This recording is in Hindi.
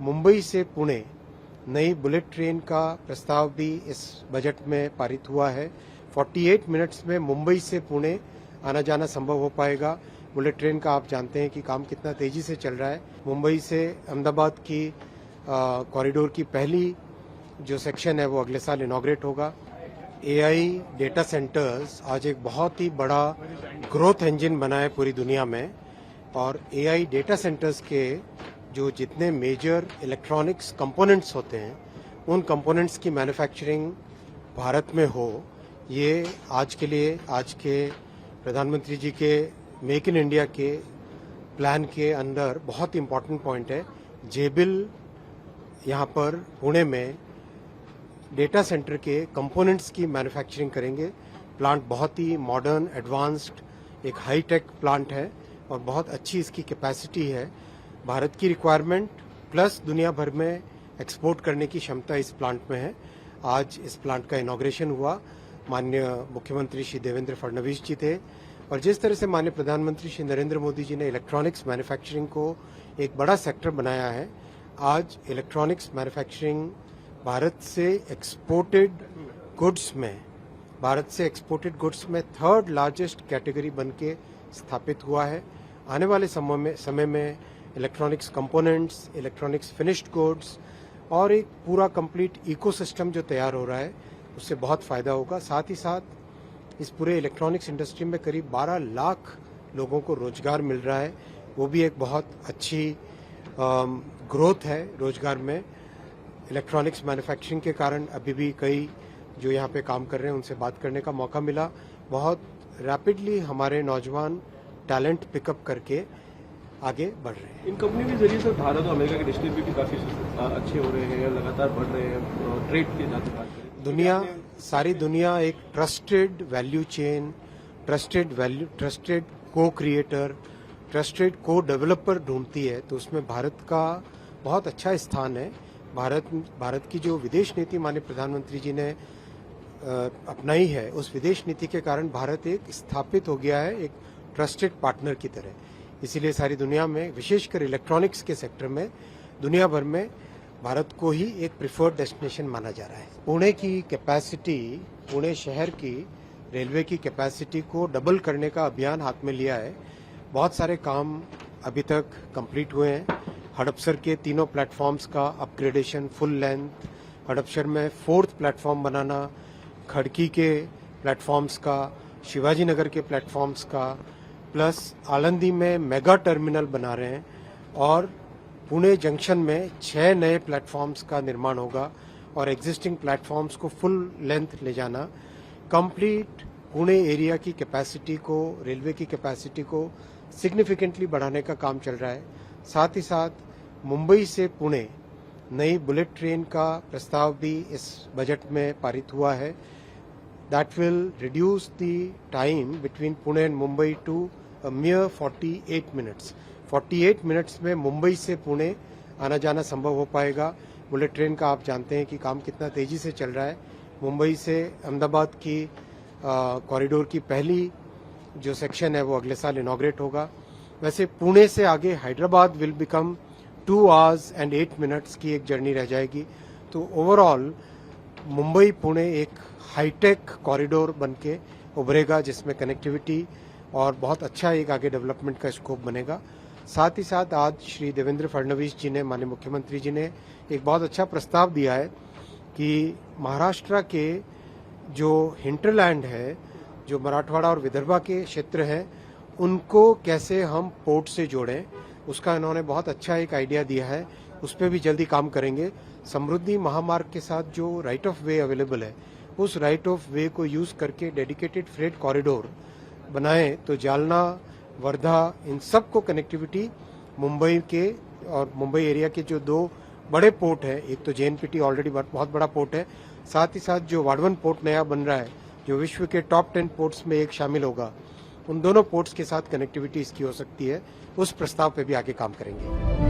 मुंबई से पुणे नई बुलेट ट्रेन का प्रस्ताव भी इस बजट में पारित हुआ है। 48 मिनट्स में मुंबई से पुणे आना जाना संभव हो पाएगा। बुलेट ट्रेन का आप जानते हैं कि काम कितना तेजी से चल रहा है। मुंबई से अहमदाबाद की कॉरिडोर की पहली जो सेक्शन है वो अगले साल इनॉग्रेट होगा। एआई डेटा सेंटर्स आज एक बहुत ही बड़ा ग्रोथ इंजन बना है पूरी दुनिया में, और एआई डेटा सेंटर्स के जो जितने मेजर इलेक्ट्रॉनिक्स कंपोनेंट्स होते हैं उन कंपोनेंट्स की मैन्युफैक्चरिंग भारत में हो, ये आज के लिए आज के प्रधानमंत्री जी के मेक इन इंडिया के प्लान के अंदर बहुत इंपॉर्टेंट पॉइंट है। जेबिल यहाँ पर पुणे में डेटा सेंटर के कंपोनेंट्स की मैन्युफैक्चरिंग करेंगे। प्लांट बहुत ही मॉडर्न एडवांस्ड एक हाई टेक प्लांट है और बहुत अच्छी इसकी कैपेसिटी है। भारत की रिक्वायरमेंट प्लस दुनिया भर में एक्सपोर्ट करने की क्षमता इस प्लांट में है। आज इस प्लांट का इनॉग्रेशन हुआ। माननीय मुख्यमंत्री श्री देवेंद्र फडणवीस जी थे, और जिस तरह से माननीय प्रधानमंत्री श्री नरेंद्र मोदी जी ने इलेक्ट्रॉनिक्स मैन्युफैक्चरिंग को एक बड़ा सेक्टर बनाया है, आज इलेक्ट्रॉनिक्स मैन्युफैक्चरिंग भारत से एक्सपोर्टेड गुड्स में थर्ड लार्जेस्ट कैटेगरी बन के स्थापित हुआ है। आने वाले समय में electronics components, electronics finished goods और एक पूरा कंप्लीट इकोसिस्टम जो तैयार हो रहा है उससे बहुत फायदा होगा। साथ ही साथ इस पूरे इलेक्ट्रॉनिक्स इंडस्ट्री में करीब 12 लाख लोगों को रोजगार मिल रहा है। वो भी एक बहुत अच्छी ग्रोथ है रोजगार में। इलेक्ट्रॉनिक्स मैन्युफैक्चरिंग के कारण अभी भी कई जो यहाँ पे काम कर रहे हैं उनसे बात करने का मौका मिला। बहुत रैपिडली हमारे नौजवान टैलेंट पिकअप करके आगे बढ़ रहे हैं। इन कंपनी के जरिए सर भारत और अमेरिका के रिश्ते भी काफी अच्छे हो रहे हैं, लगातार बढ़ रहे हैं। ट्रेड के जाते बात करें, सारी दुनिया एक ट्रस्टेड वैल्यू चेन, ट्रस्टेड को क्रिएटर, ट्रस्टेड को डेवलपर ढूंढती है, तो उसमें भारत का बहुत अच्छा स्थान है। भारत की जो विदेश नीति माननीय प्रधानमंत्री जी ने अपनाई है, उस विदेश नीति के कारण भारत एक स्थापित हो गया है एक ट्रस्टेड पार्टनर की तरह। इसीलिए सारी दुनिया में, विशेषकर इलेक्ट्रॉनिक्स के सेक्टर में, दुनिया भर में भारत को ही एक प्रिफर्ड डेस्टिनेशन माना जा रहा है। पुणे शहर की रेलवे की कैपेसिटी को डबल करने का अभियान हाथ में लिया है। बहुत सारे काम अभी तक कंप्लीट हुए हैं। हड़पसर के तीनों प्लेटफॉर्म्स का अपग्रेडेशन फुल लेंथ, हड़पसर में 4th प्लेटफॉर्म बनाना, खड़की के प्लेटफॉर्म्स का, शिवाजी नगर के प्लेटफॉर्म्स का, प्लस आलंदी में मेगा टर्मिनल बना रहे हैं, और पुणे जंक्शन में 6 नए प्लेटफॉर्म्स का निर्माण होगा और एग्जिस्टिंग प्लेटफॉर्म्स को फुल लेंथ ले जाना। कंप्लीट पुणे एरिया की कैपेसिटी को, रेलवे की कैपेसिटी को सिग्निफिकेंटली बढ़ाने का काम चल रहा है। साथ ही साथ मुंबई से पुणे नई बुलेट ट्रेन का प्रस्ताव भी इस बजट में पारित हुआ है। That will reduce the time between Pune and Mumbai to a mere 48 minutes. 48 minutes में मुंबई से पुणे आना जाना संभव हो पाएगा। बुलेट ट्रेन का आप जानते हैं कि काम कितना तेजी से चल रहा है। मुंबई से अहमदाबाद की कॉरिडोर की पहली जो सेक्शन है वो अगले साल इनॉग्रेट होगा। वैसे पुणे से आगे Hyderabad will become 2 hours and 8 minutes की एक जर्नी रह जाएगी। तो ओवरऑल मुंबई पुणे एक हाईटेक कॉरिडोर बन के उभरेगा, जिसमें कनेक्टिविटी और बहुत अच्छा एक आगे डेवलपमेंट का स्कोप बनेगा। साथ ही साथ आज श्री देवेंद्र फडणवीस जी ने, माननीय मुख्यमंत्री जी ने एक बहुत अच्छा प्रस्ताव दिया है कि महाराष्ट्र के जो हिंटरलैंड है, जो मराठवाड़ा और विदर्भा के क्षेत्र हैं, उनको कैसे हम पोर्ट से जोड़ें, उसका इन्होंने बहुत अच्छा एक आइडिया दिया है। उस पर भी जल्दी काम करेंगे। समृद्धि महामार्ग के साथ जो राइट ऑफ वे अवेलेबल है, उस राइट ऑफ वे को यूज करके डेडिकेटेड फ्रेट कॉरिडोर बनाएं तो जालना, वर्धा, इन सब को कनेक्टिविटी मुंबई के और मुंबई एरिया के जो 2 बड़े पोर्ट है, एक तो JNPT ऑलरेडी बहुत बड़ा पोर्ट है, साथ ही साथ जो वाडवन पोर्ट नया बन रहा है जो विश्व के टॉप 10 पोर्ट्स में एक शामिल होगा, उन दोनों पोर्ट्स के साथ कनेक्टिविटी इसकी हो सकती है। उस प्रस्ताव पे भी आगे काम करेंगे।